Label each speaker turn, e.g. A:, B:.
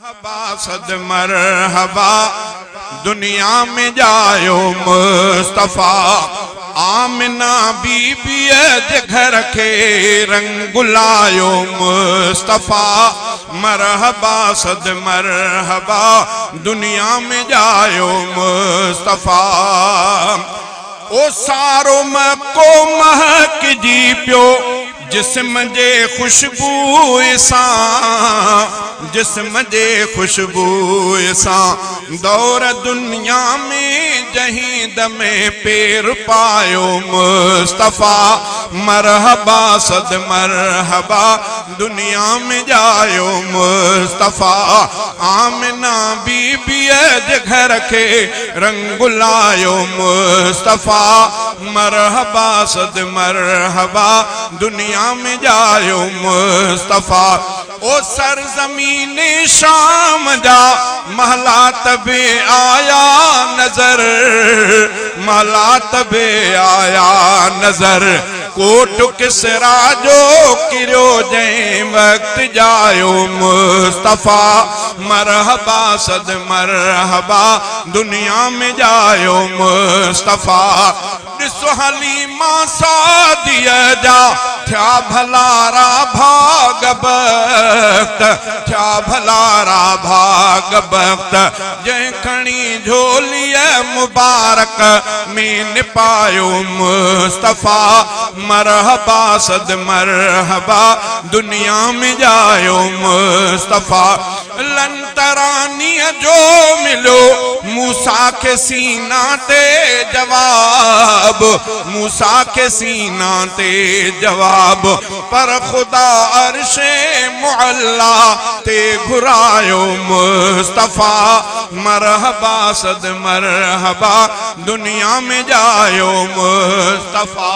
A: मरहबा सद मरहबा दुनिया में जायो मुस्तफा। आमिना बीबी घर के रंग लायो मुस्तफा। मरहबा सद मरहबा दुनिया में जायो मुस्तफा। ओ सारो मको महक जी पियो जिस्म जे खुशबू सां, जिस्म जे खुशबू सां दौर दुनिया में जहीं दमे पेर पायो मुस्तफा। मरहबा सद मरहबा दुनिया में जायो मुस्तफा। आमिना बीबी घर के रंग लायो मुस्तफा। मरहबा सद मरहबा दुनिया में जायो मुस्तफा। ओ सरजमीन शाम जा महलात बे आया नजर, महलात बे आया नजर। कोट किसरा जो किरो जै वक्त जायो मुस्तफा। मरहबा सद मरहबा दुनिया में जायो मुस्तफा। ॾिसो हलीमा सादिया जा थया भलारा भाग बख्त, थया भलारा भाग बख्त। जंहिं खणी झोलिय मुबारक में निपायो मुस्तफा। मरहबा सद मरहबा दुनिया में जायो मुस्तफा। लंतरानी जो मिलो मूसा के सीना ते जवाब, मूसा के सीना ते जवाब। पर खुदा अर्शे मुअल्ला ते घुरायो मुस्तफा। मरहबा सद मरहबा दुनिया में जायो मुस्तफा।